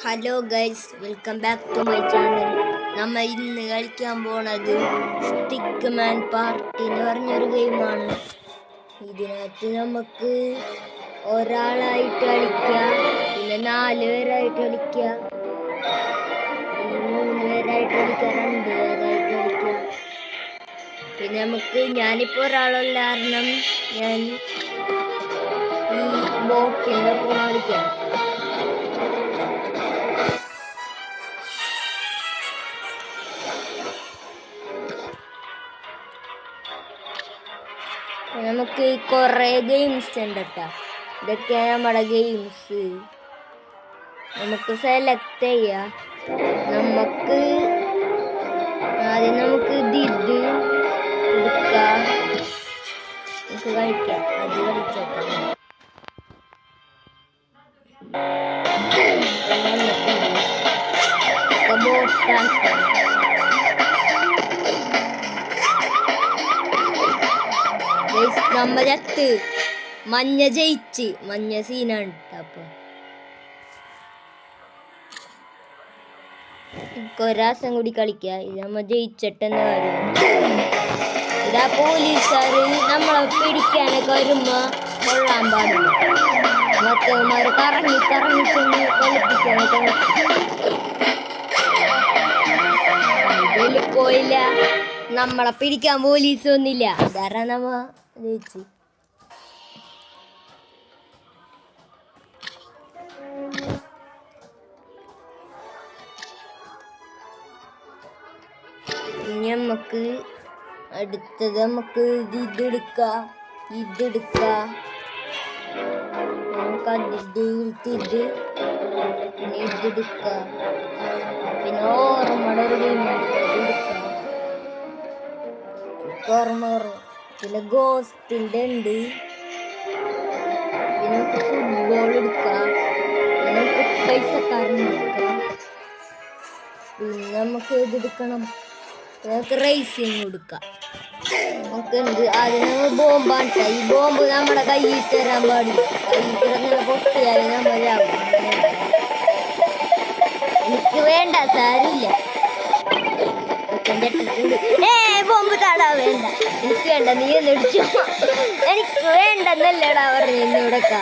Hello guys, welcome back to my channel. നമ്മൾ ഇന്ന് കളിക്കാൻ പോണത് സ്റ്റിക്ക് മാൻ പാർട്ടി എന്ന് പറഞ്ഞൊരു ഗെയിമാണ്. ഇതിനകത്ത് നമുക്ക് ഒരാളായിട്ട് കളിക്കാം, പിന്നെ 4 പേരായിട്ട് കളിക്കാം, 3 പേരായിട്ട് കളിക്കാം, 2 പേരായിട്ട് കളിക്കാം. പിന്നെ ഞാനിപ്പോൾ ഒരാളുള്ള കാരണം ഞാൻ ഈ ബോട്ടിൻ്റെ ഒപ്പം കളിക്കാം. നമുക്ക് കുറേ ഗെയിംസ് ഉണ്ട് കേട്ടോ. ഇതൊക്കെയാണ് നമ്മുടെ ഗെയിംസ്. നമുക്ക് സെലക്ട് ചെയ്യാം. ആദ്യം ഇത് എടുക്കാം, നമുക്ക് കളിക്കാം. അത് കളിച്ചേക്കാം. ബോട്ടാക്കാം. നമ്മക്ക് മഞ്ഞ ജയിച്ച്, മഞ്ഞ സീനാണ്. അപ്പൊ ഒരാസം കൂടി കളിക്കാം. ഇത് നമ്മ ജയിച്ചിട്ടെന്ന കാര്യം. ഇതാ പോലീസുകാര് നമ്മളെ പിടിക്കാനൊക്കെ വരുമ്പോ കൊള്ളാൻ പാടില്ല. മറ്റവന്മാര് കറങ്ങി ചെന്ന് കളിപ്പിക്കാനൊക്കെ ഇതിൽ പോയില്ല. നമ്മളെ പിടിക്കാൻ പോലീസ് ഒന്നില്ല. കാരണം നമ്മ ജയിച്ച്. ഇനി അടുത്തത് ഇതെടുക്കാം. നമുക്ക് ഇത് പിന്നെ ഇതെടുക്കാം. പിന്നെ ഓർമ്മയുടെ ഒരു ഗെയിമുണ്ട്, ഇതെടുക്കാം. ഓർമ്മ പിന്നെ ഗോസ്റ്റിൻ്റെ ഉണ്ട്. പിന്നെ ഫുട്ബോൾ എടുക്കാം. പിന്നെ പൈസക്കാരൻ എടുക്കാം. പിന്നെ നമുക്ക് ഇതെടുക്കണം. നമുക്ക് റേസിങ് കൊടുക്കാം. നമുക്ക് ആദ്യം ബോംബാണ്. ഈ ബോംബ് നമ്മുടെ കയ്യിൽ തരാൻ പാടില്ല. കയ്യിൽ തരുന്ന പൊട്ടിയാൽ നമ്മളാവും. എനിക്ക് വേണ്ട, സാരില്ല. ബോംബ് താടാ, വേണ്ട, എനിക്ക് വേണ്ട, നീ ഒന്ന് ഇടിച്ചോ. എനിക്ക് വേണ്ടെന്നല്ലടാ പറഞ്ഞു ഇന്നിവിടക്കാ.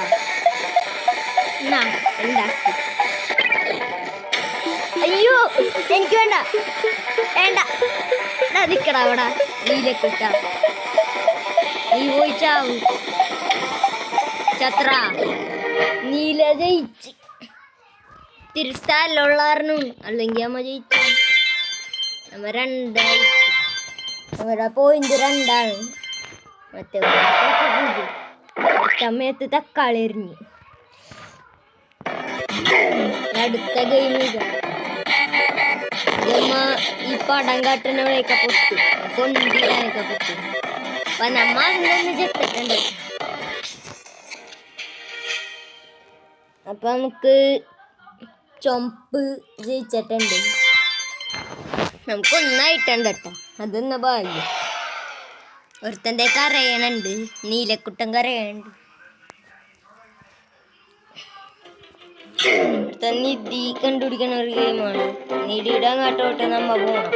ഉണ്ടാക്കി. അയ്യോ, എനിക്ക് വേണ്ട നിക്കടാ അവിടെ. നീലക്കുട്ട, നീ പോയി ചാവും. ചത്ര നീല ജയിച്ച്. തിരുസ്ഥാനുള്ളായിരുന്നു, അല്ലെങ്കിൽ അമ്മ ജയിച്ചു. നമ്മ 2 നമ്മുടെ പോയിന്റ് 2. മറ്റേ സമയത്ത് തക്കാളി എറിഞ്ഞ്. അടുത്ത ഗെയിം ഈ പടം കാട്ടുന്നവരെയൊക്കെ പൊട്ടും, കൊണ്ടിടാനൊക്കെ പറ്റും. അപ്പൊ നമ്മ അതിനൊന്ന് ചെത്തിട്ടുണ്ട്. അപ്പൊ നമുക്ക് ചുമപ്പ് ജയിച്ചിട്ടുണ്ട്. നമുക്കൊന്നായിട്ടുണ്ട് കേട്ടോ. അതൊന്ന് ഭാഗ്യം. ഒരുത്തൻ്റെ കരയണുണ്ട്, നീലക്കുട്ടൻ കരയണുണ്ട്. നിധി കണ്ടുപിടിക്കണ ഒരു ഗെയിമാണ്. നിധിയുടെ അങ്ങോട്ടോട്ട് നമ്മ പോണം.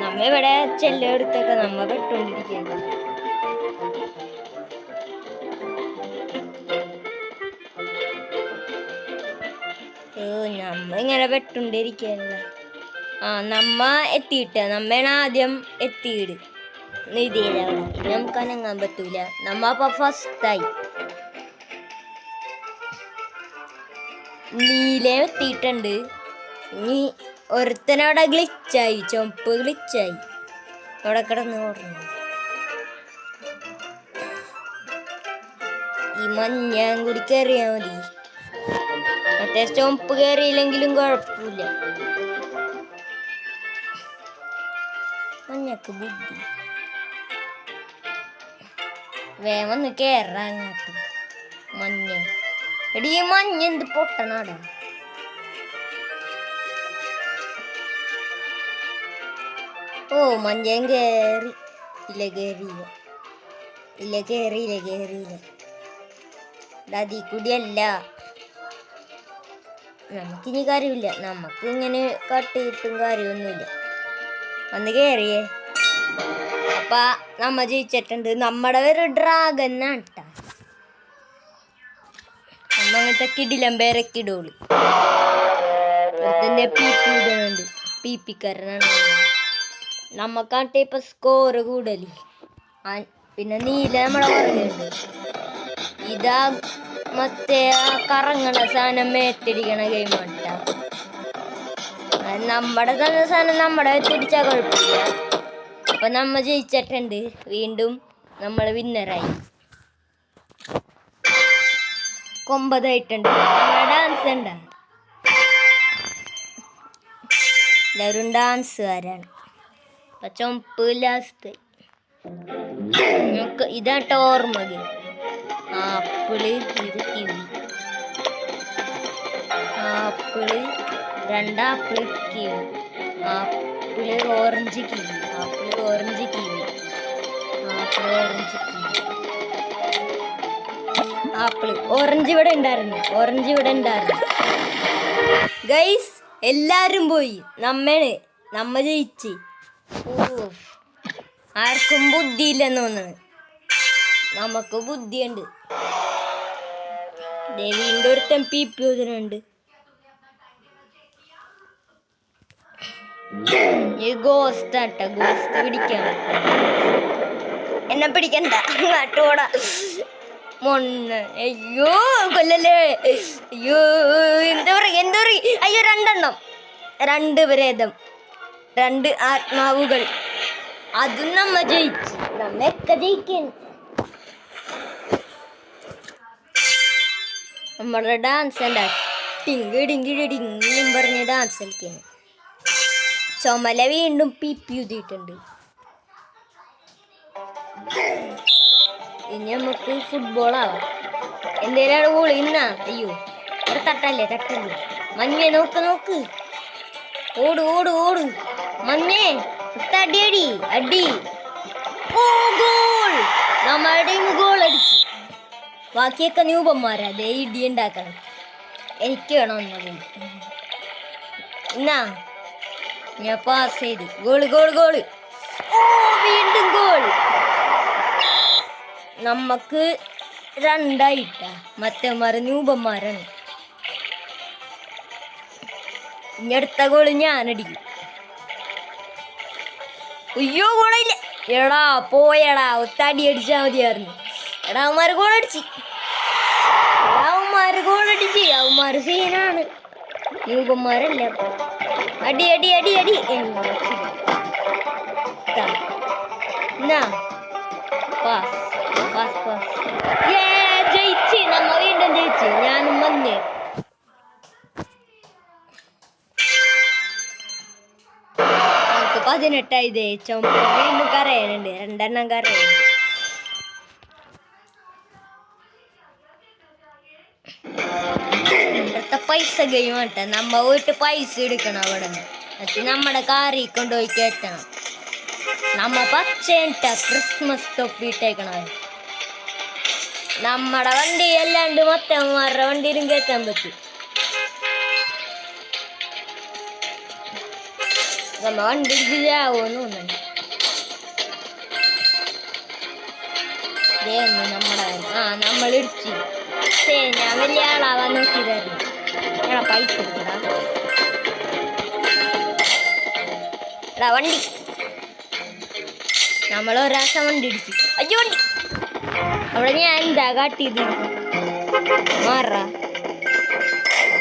നമ്മ ഇവിടെ ചെല്ലെടുത്തൊക്കെ നമ്മ പെട്ടോണ്ടിരിക്കുന്നു. നമ്മ ഇങ്ങനെ പെട്ടോണ്ടിരിക്കല്ല. നമ്മ നമ്മയാണ് ആദ്യം എത്തിയിട് നിധിയിലവിടെ. നമുക്ക് അനങ്ങാൻ പറ്റൂല. നമ്മ അപ്പൊ ഫസ്റ്റായി. നീല എത്തിയിട്ടുണ്ട്. ഇനി ഒരുത്തനവിടെ ഗ്ലിച്ചായി, ചുമപ്പ് ഗ്ലിച്ചായി. അവിടെ കിടന്ന് ഓടുന്നു. ഈ മഞ്ഞ കൂടി കയറിയാ മതി. മറ്റേ ചുമപ്പ് കയറിയില്ലെങ്കിലും കുഴപ്പമില്ല. മഞ്ഞക്ക് ബുദ്ധി വേഗം കയറാ അങ്ങോട്ട്. മഞ്ഞ എടീ, മഞ്ഞ എന്ത് പൊട്ടനാടാ. മഞ്ഞൻ കയറി. കേറിയില്ല. അതീ കൂടിയല്ല. നമുക്കിനി കാര്യമില്ല, നമുക്ക് ഇങ്ങനെ കട്ടിയിട്ടും കാര്യമൊന്നുമില്ല. വന്ന് കയറിയേ. അപ്പൊ നമ്മ ജയിച്ചിട്ടുണ്ട്. നമ്മുടെ ഒരു ഡ്രാഗനാണ് കേട്ടാ. നമ്മ അങ്ങനത്തെ കിടിലം പേരക്കിടോളി ഇടുന്നുണ്ട്. പിക്കാരനാണ് നമ്മക്കാട്ടെ ഇപ്പൊ സ്കോറ് കൂടുതൽ. പിന്നെ നീല നമ്മളെ പറയുന്നുണ്ട്. ഇതാ മറ്റേ കറങ്ങണ സാധനം മേത്തിടിക്കണ ഗെയിമാണ് കേട്ടാ. നമ്മുടെ തന്നെ സാധനം നമ്മുടെ തിരിച്ചാൽ കുഴപ്പമില്ല. അപ്പൊ നമ്മ ജയിച്ചിട്ടുണ്ട്. വീണ്ടും നമ്മൾ വിന്നറായി. 9 ഡാൻസ് ഉണ്ടാ. എല്ലാവരും ഡാൻസുകാരാണ്. അപ്പൊ ചുമപ്പ് ലാസ്റ്റ്. ഇതാട്ടോ ഓർമ്മ. ആപ്പിള്, ഇത് kiwi. Apple, 2 apple, kiwi. Apple orange kiwi. Apple orange kiwi. Apple orange kiwi. Apple orange ഇവിടെ ഉണ്ടായിരുന്നു. ഓറഞ്ച് ഇവിടെ ഉണ്ടായിരുന്നു. ഗൈസ് എല്ലാരും പോയി. നമ്മ ജയിച്ച്. ആർക്കും ബുദ്ധിയില്ലെന്ന് തോന്നുന്നു. നമുക്ക് ബുദ്ധിയുണ്ട്. വീണ്ടും ഒരുത്തൻ പീപ്പിയുണ്ട്. ഗോസ്റ്റ് ആട്ട. ഗോസ്റ്റ് പിടിക്കാം. എന്നെ പിടിക്കണ്ട. അങ്ങോട്ടോടാ മൊണ്ണ. അയ്യോ കൊല്ലല്ലേ. അയ്യോ എന്താ പറയാ. അയ്യോ 2 2 പ്രേതം, 2 ആത്മാവുകൾ. അതും നമ്മ ജയിച്ചു. നമ്മയൊക്കെ ജയിക്കാൻ. നമ്മുടെ ഡാൻസ് എന്താ ടിങ്ക് ടിങ്ക് ടിങ് പറഞ്ഞ ഡാൻസ് കളിക്കാൻ. ചുമല വീണ്ടും പിപ്പിയുതിയിട്ടുണ്ട്. ഇനി നമുക്ക് ഫുട്ബോളാവാം. എന്തേലാണ് ഗോളി ഇന്നാ. അയ്യോ ഇവിടെ തട്ടല്ലേ. മഞ്ഞേ നോക്ക്. ഓട് മഞ്ഞേ. അടി. ഗോൾ. നമ്മുടെ ടീം ഗോൾ അടിച്ചു. ബാക്കിയൊക്കെ ന്യൂപന്മാരാ. അതേ ഇടി ഉണ്ടാക്കണം. എനിക്ക് വേണം ഒന്നും. എന്നാ ഞാൻ പാസ് ചെയ്ത്. ഗോള്. വീണ്ടും ഗോൾ. നമുക്ക് 2 മറ്റന്മാര് ന്യൂപന്മാരാണ്. ഇനി അടുത്ത ഗോള് ഞാനടിക്കും. അയ്യോ ഗോളില്ല. എടാ പോയടാ. ഒത്തടി അടിച്ചാ മതിയായിരുന്നു. അവന്മാര് ഗോളടിച്ച്. അവന്മാര് സീനാണ്. ന്യൂപന്മാരല്ല. അടി. പാസ്. ജയിച്ച്. നമ്മ വീണ്ടും ജയിച്ച്. ഞാനും വന്നേ. നമുക്ക് 18 ചുമപ്പ് വീണ്ടും കരയാനുണ്ട്. 2 കരയുന്നുണ്ട്. ഇവിടുത്തെ പൈസ ഗെയിം ആട്ടെ. നമ്മ പോയിട്ട് പൈസ എടുക്കണം. അവിടെ എന്നിട്ട് നമ്മുടെ കാറിൽ കൊണ്ടുപോയി കയറ്റണം. നമ്മ പച്ചേട്ട ക്രിസ്മസ് തൊപ്പിയിട്ടേക്കണം. നമ്മുടെ വണ്ടി അല്ലാണ്ട് മറ്റന്മാരുടെ വണ്ടിയിലും കയറ്റാൻ പറ്റും. നമ്മ വണ്ടി ഇടിച്ചാവോന്ന് തോന്നുന്നു. നമ്മുടെ നമ്മൾ ഇടിച്ചു. ഞാൻ വലിയ ആളാവാൻ നോക്കിയതായിരുന്നു. ഞാൻ പൈസ എടാ വണ്ടി. നമ്മൾ ഒരാശം വണ്ടി ഇടിച്ചു. അയ്യോ വണ്ടി. അവിടെ ഞാൻ എന്താ കാട്ടിയത്. മാറാ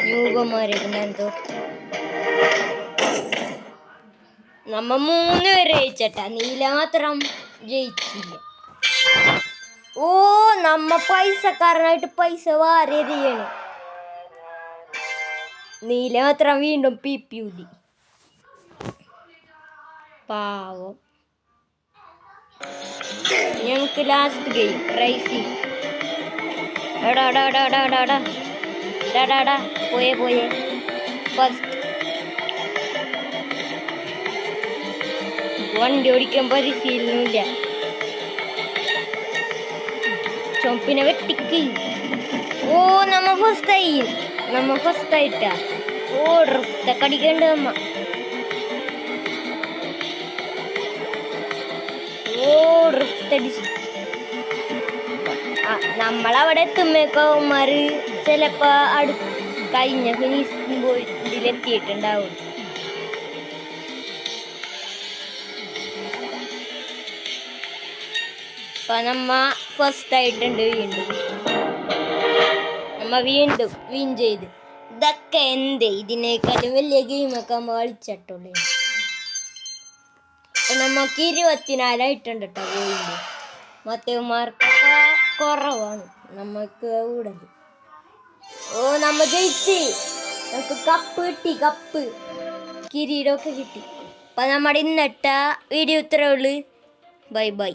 ന്യൂപന്മാരെന്തോ. നമ്മ 3 പേര് ജയിച്ചട്ടാ. നീല മാത്രം ജയിച്ചില്ല. നമ്മ പൈസക്കാരനായിട്ട് പൈസ വാരെറിയണം. നീല മാത്രം വീണ്ടും പിപ്പിയൂതി. പാവം. ഞങ്ങൾക്ക് ലാസ്റ്റ് ഗെയിം റൈസിങ്. പോയേ ഫസ്റ്റ്. വണ്ടി ഓടിക്കാൻ പരിശീലനമില്ല. ചുമപ്പിനെ വെട്ടിക്ക്. ഓ നമ്മ ഫസ്റ്റ് ആയിട്ടാ. ഓ ഡ്രിഫ്റ്റൊക്കെ അടിക്കണ്ട് നമ്മ. ഓ ഡ്രിഫ്റ്റ് അടിച്ചു. നമ്മളവിടെ എത്തുമ്പോഴേക്കവന്മാര് ചിലപ്പോ കഴിഞ്ഞ ഫിനിഷിംഗ് പോയിന്റിലെത്തിയിട്ടുണ്ടാവും. അപ്പൊ നമ്മ ഫസ്റ്റ് ആയിട്ടുണ്ട്. നമ്മ വീണ്ടും വിൻ ചെയ്ത്. ഇതൊക്കെ എന്ത് ഇതിനേക്കാളും വലിയ ഗെയിമൊക്കെ നമ്മ കളിച്ചിട്ടുള്ളേ. അപ്പൊ നമുക്ക് 24 ആയിട്ടുണ്ട് കേട്ടോ പോയിന്റ്. മറ്റേമാർക്കൊക്കെ കുറവാണ്, നമുക്ക് കൂടുതൽ. ഓ നമ്മ ജയിച്ച്, നമുക്ക് കപ്പ് കിട്ടി, കിരീടമൊക്കെ കിട്ടി. അപ്പൊ നമ്മുടെ ഇന്നത്തെ വീഡിയോ ഇത്രേ ഉള്ളു. Bye bye.